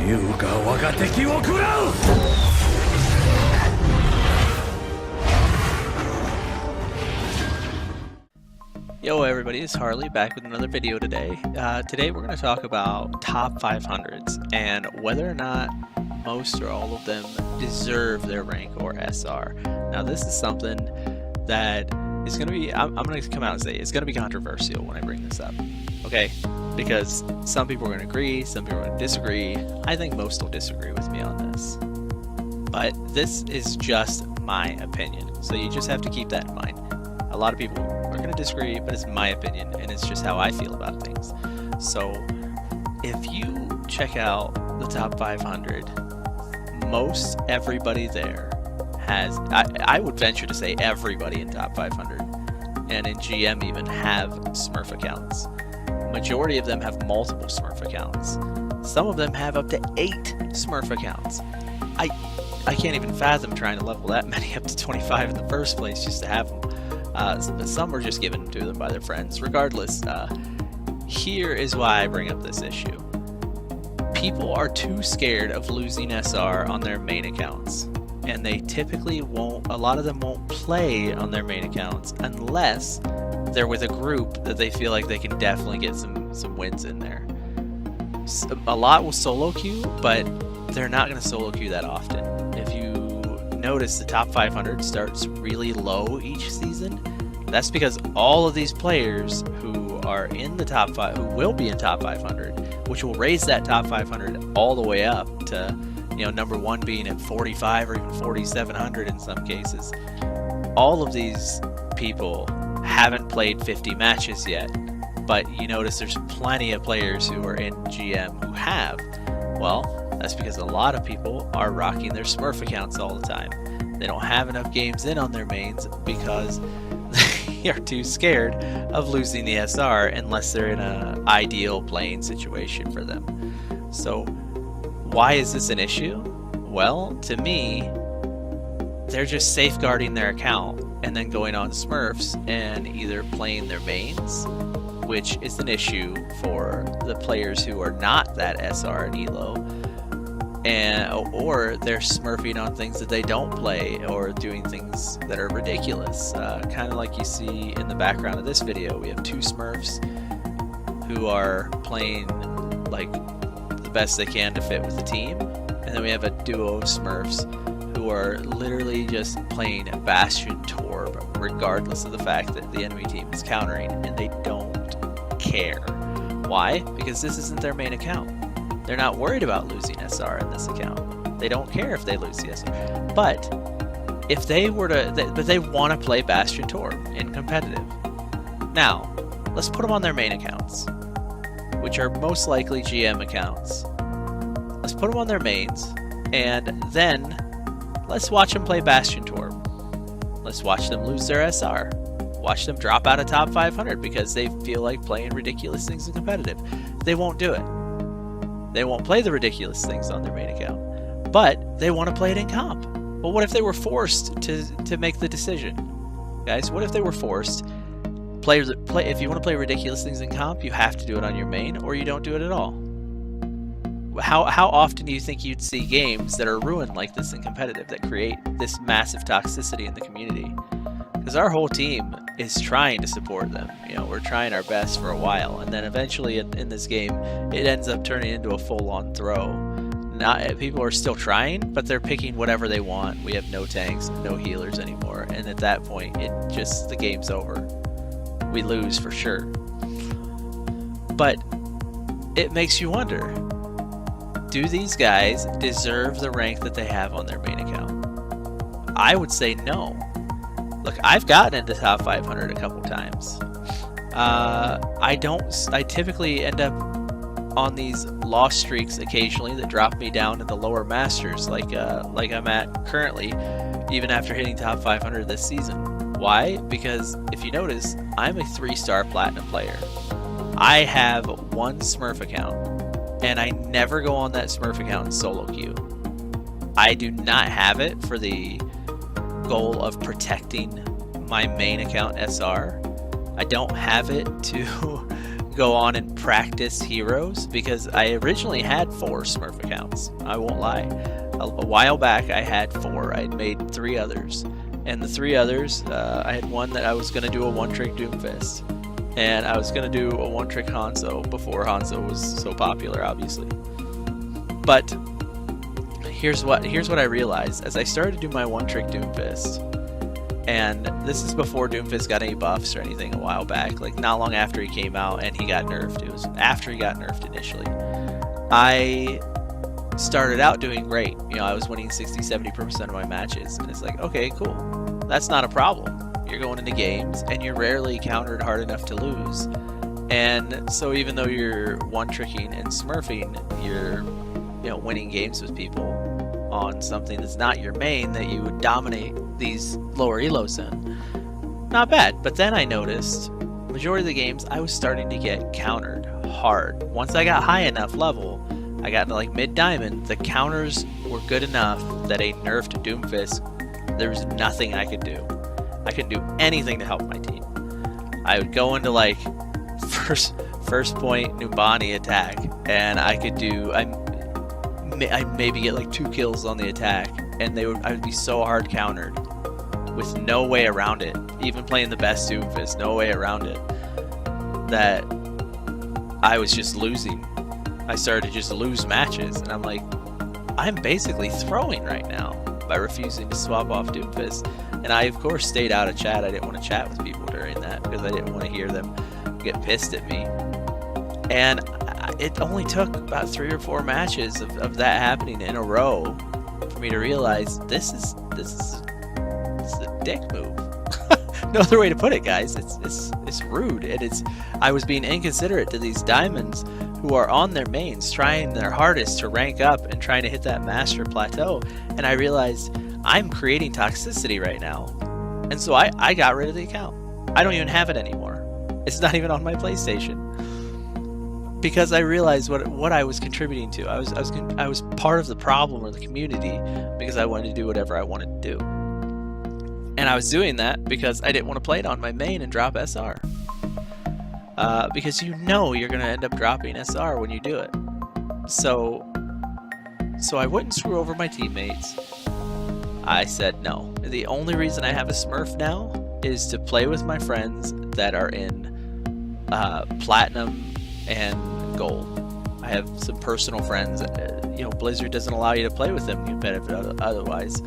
優が我が敵を食らう。 Yo everybody, it's Harley back with another video today. Today we're going to talk about top 500s and whether or not most or all of them deserve their rank or SR. Now this is something that is going to be, I'm going to come out and say it's going to be controversial when I bring this up. Okay, because some people are going to agree, some people are going to disagree. I think most will disagree with me on this. But this is just my opinion, so you just have to keep that in mind. A lot of people are going to disagree, but it's my opinion, and it's just how I feel about things. So, if you check out the top 500, most everybody there has, I would venture to say everybody in top 500, and in GM even, have Smurf accounts. Majority of them have multiple Smurf accounts. Some of them have up to 8 Smurf accounts. I can't even fathom trying to level that many up to 25 in the first place just to have them. Some were just given to them by their friends. Regardless, here is why I bring up this issue. People are too scared of losing SR on their main accounts, and they typically won't, a lot of them won't play on their main accounts unless they're with a group that they feel like they can definitely get some wins in there. A lot will solo queue, but they're not going to solo queue that often. If you notice, the top 500 starts really low each season. That's because all of these players who are in the top 5, who will be in top 500, which will raise that top 500 all the way up to, you know, number 1 being at 45 or even 4,700 in some cases. All of these people haven't played 50 matches yet, but you notice there's plenty of players who are in GM who have. Well, that's because a lot of people are rocking their Smurf accounts all the time. They don't have enough games in on their mains because they are too scared of losing the SR unless they're in an ideal playing situation for them. So why is this an issue? Well, to me, they're just safeguarding their account and then going on Smurfs and either playing their mains, which is an issue for the players who are not that SR and ELO, or they're smurfing on things that they don't play or doing things that are ridiculous. Kind of like you see in the background of this video, we have 2 Smurfs who are playing like the best they can to fit with the team, and then we have a duo of Smurfs who are literally just playing Bastion Torb regardless of the fact that the enemy team is countering, and they don't care. Why? Because this isn't their main account. They're not worried about losing SR in this account. They don't care if they lose the SR. But if they were to, but they want to play Bastion Torb in competitive. Now, let's put them on their main accounts, which are most likely GM accounts. Let's put them on their mains, and then let's watch them play Bastion Torb. Let's watch them lose their SR. Watch them drop out of top 500 because they feel like playing ridiculous things in competitive. They won't do it. They won't play the ridiculous things on their main account, but they want to play it in comp. Well, what if they were forced to make the decision? Guys, what if they were forced? If you want to play ridiculous things in comp, you have to do it on your main, or you don't do it at all. How often do you think you'd see games that are ruined like this in competitive, that create this massive toxicity in the community? Because our whole team is trying to support them. You know, we're trying our best for a while, and then eventually in this game, it ends up turning into a full-on throw. People are still trying, but they're picking whatever they want. We have no tanks, no healers anymore, and at that point, the game's over. We lose for sure. But it makes you wonder, do these guys deserve the rank that they have on their main account? I would say no. Look, I've gotten into top 500 a couple times. I typically end up on these loss streaks occasionally that drop me down to the lower masters, like I'm at currently, even after hitting top 500 this season. Why? Because if you notice, I'm a 3-star platinum player. I have 1 Smurf account, and I never go on that Smurf account in solo queue. I do not have it for the goal of protecting my main account SR. I don't have it to go on and practice heroes, because I originally had 4 Smurf accounts. I won't lie. A while back I had 4. I'd made 3 others. And the 3 others, I had one that I was going to do a one-trick Doomfist. And I was going to do a one-trick Hanzo before Hanzo was so popular, obviously. But here's what I realized as I started to do my one-trick Doomfist. And this is before Doomfist got any buffs or anything a while back, like not long after he came out and he got nerfed. It was after he got nerfed initially. I started out doing great. You know, I was winning 60-70% of my matches, and it's like, okay, cool. That's not a problem. You're going into games and you're rarely countered hard enough to lose. And so even though you're one-tricking and smurfing, you're, you know, winning games with people on something that's not your main that you would dominate these lower elos in. Not bad. But then I noticed majority of the games I was starting to get countered hard. Once I got high enough level, I got to like mid-diamond, the counters were good enough that a nerfed Doomfist, there was nothing I could do. I couldn't do anything to help my team. I would go into like first point Numbani attack, and I could do I'd maybe get like 2 kills on the attack, and I would be so hard countered with no way around it. Even playing the best Doomfist, no way around it, that I was just losing. I started to just lose matches, and I'm like, I'm basically throwing right now by refusing to swap off Doomfist. And I of course stayed out of chat. I didn't want to chat with people during that because I didn't want to hear them get pissed at me. And it only took about 3 or 4 matches of that happening in a row for me to realize this is a dick move. No other way to put it, guys. It's rude, and I was being inconsiderate to these diamonds who are on their mains, trying their hardest to rank up and trying to hit that master plateau. And I realized I'm creating toxicity right now, and so I got rid of the account. I don't even have it anymore. It's not even on my PlayStation, because I realized what I was contributing to. I was part of the problem or the community because I wanted to do whatever I wanted to do. And I was doing that because I didn't want to play it on my main and drop SR. Because you know you're going to end up dropping SR when you do it. So I wouldn't screw over my teammates. I said no. The only reason I have a Smurf now is to play with my friends that are in Platinum and Gold. I have some personal friends. You know, Blizzard doesn't allow you to play with them competitive otherwise.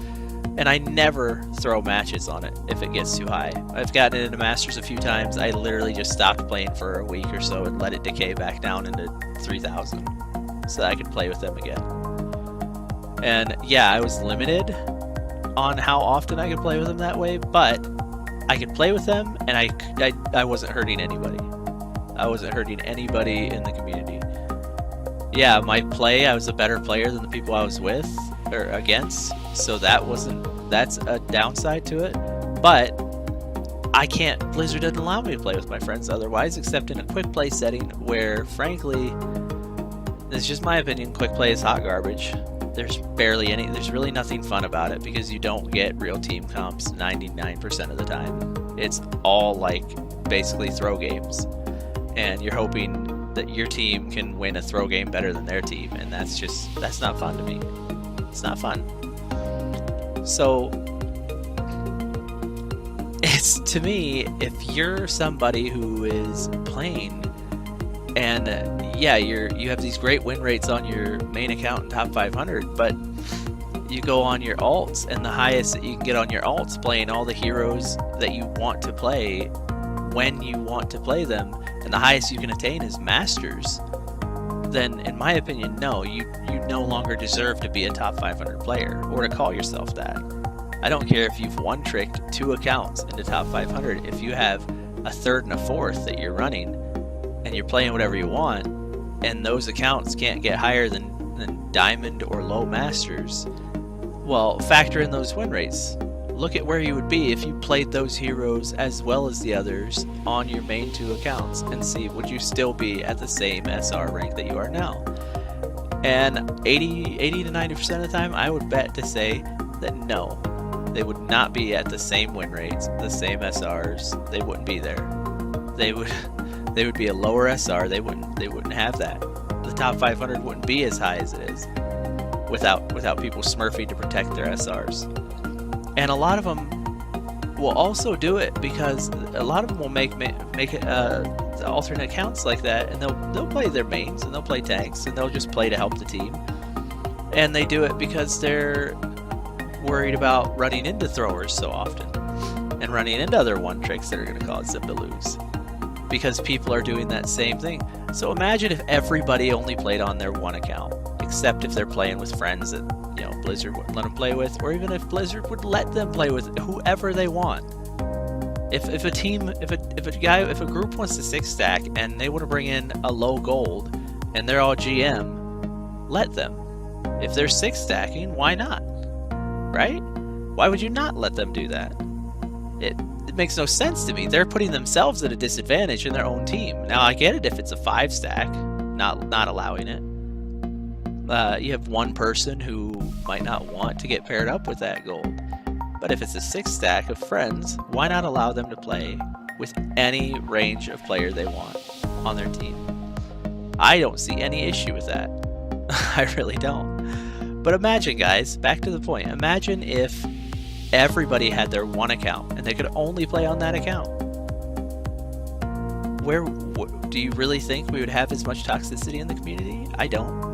And I never throw matches on it if it gets too high. I've gotten into Masters a few times. I literally just stopped playing for a week or so and let it decay back down into 3,000 so that I could play with them again. And yeah, I was limited on how often I could play with them that way, but I could play with them, and I wasn't hurting anybody. I wasn't hurting anybody in the community. Yeah, my play, I was a better player than the people I was with or against, so that's a downside to it. But Blizzard doesn't allow me to play with my friends otherwise, except in a quick play setting where, frankly, this is just my opinion, quick play is hot garbage. There's really nothing fun about it because you don't get real team comps 99% of the time. It's all like basically throw games, and you're hoping that your team can win a throw game better than their team, and that's not fun to me. It's not fun. So it's, to me, if you're somebody who is playing and yeah, you have these great win rates on your main account in top 500, but you go on your alts, and the highest that you can get on your alts playing all the heroes that you want to play when you want to play them, and the highest you can attain is Masters, then in my opinion, no, you no longer deserve to be a top 500 player or to call yourself that. I don't care if you've one-tricked 2 accounts into top 500. If you have a 3rd and a 4th that you're running and you're playing whatever you want, and those accounts can't get higher than Diamond or low Masters, well, factor in those win rates. Look at where you would be if you played those heroes as well as the others on your main 2 accounts, and see, would you still be at the same SR rank that you are now? And 80 to 90% of the time, I would bet to say that no, they would not be at the same win rates, the same SRs. They wouldn't be there. They they would be a lower SR. They wouldn't have that. The top 500 wouldn't be as high as it is without people smurfing to protect their SRs. And a lot of them will also do it because a lot of them will make alternate accounts like that, and they'll play their mains and they'll play tanks and they'll just play to help the team. And they do it because they're worried about running into throwers so often and running into other one tricks that are going to cause them to lose, because people are doing that same thing. So imagine if everybody only played on their one account, except if they're playing with friends that Blizzard wouldn't let them play with, or even if Blizzard would let them play with whoever they want. If a group wants to 6-stack and they want to bring in a low gold and they're all GM, let them. If they're 6-stacking, why not? Right? Why would you not let them do that? It makes no sense to me. They're putting themselves at a disadvantage in their own team. Now I get it if it's a 5-stack, not allowing it. You have one person who might not want to get paired up with that gold. But if it's a 6-stack of friends, why not allow them to play with any range of player they want on their team? I don't see any issue with that. I really don't. But imagine, guys, back to the point. Imagine if everybody had their one account and they could only play on that account. Do you really think we would have as much toxicity in the community? I don't.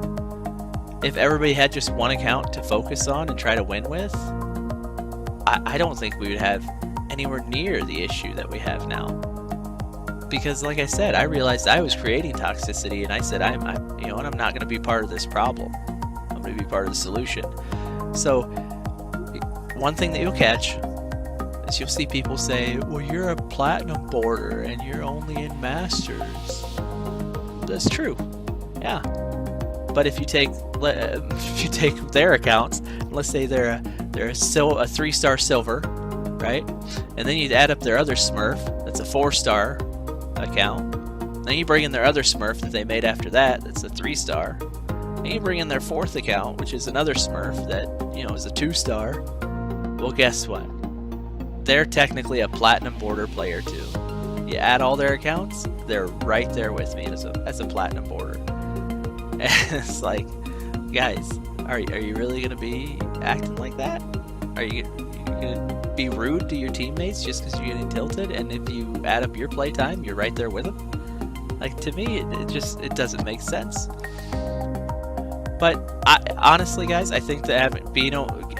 If everybody had just one account to focus on and try to win with, I don't think we would have anywhere near the issue that we have now. Because like I said, I realized I was creating toxicity, and I said, I'm not going to be part of this problem. I'm going to be part of the solution. So one thing that you'll catch is you'll see people say, well, you're a platinum boarder and you're only in masters. That's true. Yeah. But if you take their accounts, let's say they're a 3-star silver, right? And then you add up their other Smurf, that's a 4-star account. Then you bring in their other Smurf that they made after that, that's a 3-star. And you bring in their 4th account, which is another Smurf that is a 2-star. Well, guess what? They're technically a platinum border player too. You add all their accounts, they're right there with me as a platinum border. And it's like, guys, are you really going to be acting like that? Are you going to be rude to your teammates just because you're getting tilted? And if you add up your playtime, you're right there with them? Like, to me, it doesn't make sense. But honestly, guys, I think I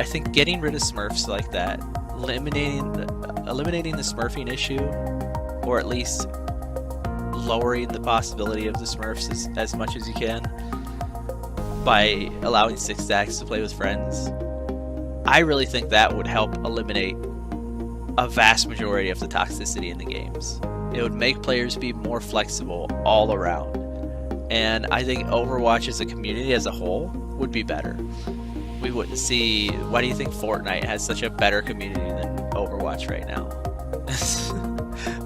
think getting rid of Smurfs like that, eliminating the Smurfing issue, or at least lowering the possibility of the Smurfs as much as you can by allowing 6-stacks to play with friends, I really think that would help eliminate a vast majority of the toxicity in the games. It would make players be more flexible all around. And I think Overwatch as a community as a whole would be better. We wouldn't see... Why do you think Fortnite has such a better community than Overwatch right now?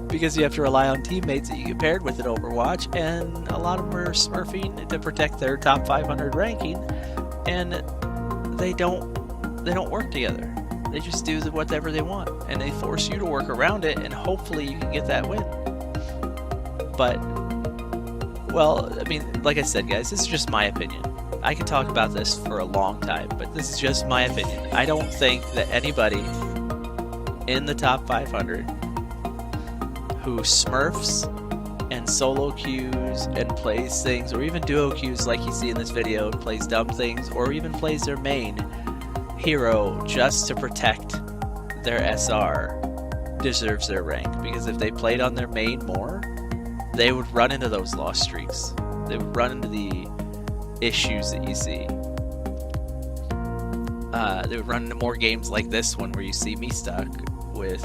Because you have to rely on teammates that you get paired with in Overwatch, and a lot of them are smurfing to protect their top 500 ranking, and they don't work together. They just do whatever they want, and they force you to work around it, and hopefully you can get that win. But, well, I mean, like I said, guys, this is just my opinion. I could talk about this for a long time, but this is just my opinion. I don't think that anybody in the top 500 who smurfs and solo queues and plays things, or even duo queues like you see in this video, and plays dumb things, or even plays their main hero just to protect their SR, deserves their rank. Because if they played on their main more, they would run into those lost streaks. They would run into the issues that you see. They would run into more games like this one where you see me stuck with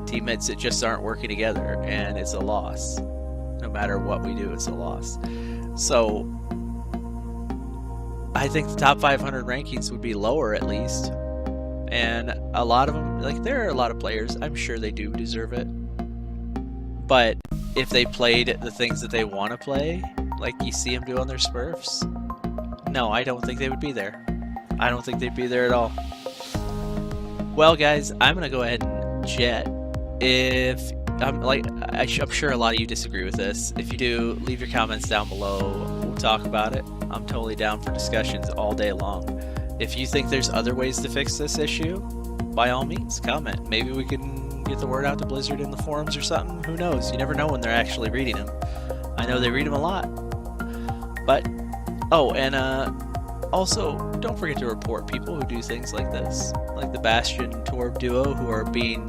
teammates that just aren't working together, and it's a loss. No matter what we do, it's a loss. So I think the top 500 rankings would be lower at least, and a lot of them, like, there are a lot of players, I'm sure they do deserve it, but if they played the things that they want to play, like you see them do on their Smurfs, no, I don't think they would be there. I don't think they'd be there at all. Well, guys, I'm gonna go ahead and jet. If I'm sure a lot of you disagree with this. If you do, leave your comments down below. We'll talk about it. I'm totally down for discussions all day long. If you think there's other ways to fix this issue, by all means, comment. Maybe we can get the word out to Blizzard in the forums or something. Who knows? You never know when they're actually reading them. I know they read them a lot. But, oh, and also, don't forget to report people who do things like this. Like the Bastion Torb duo who are being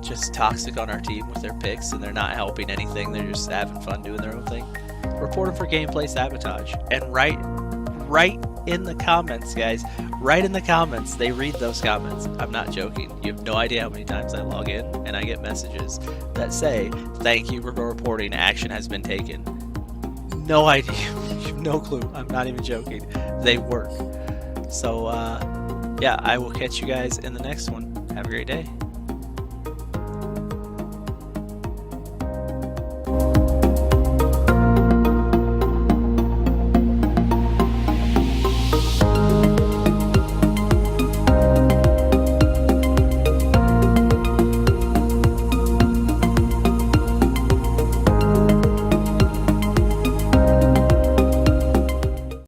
just toxic on our team with their picks, and they're not helping anything. They're just having fun doing their own thing. Report them for gameplay sabotage. And write in the comments, guys. Write in the comments. They read those comments. I'm not joking. You have no idea how many times I log in and I get messages that say, "Thank you for reporting. Action has been taken." No idea. You have no clue. I'm not even joking. They work. So, yeah, I will catch you guys in the next one. Have a great day.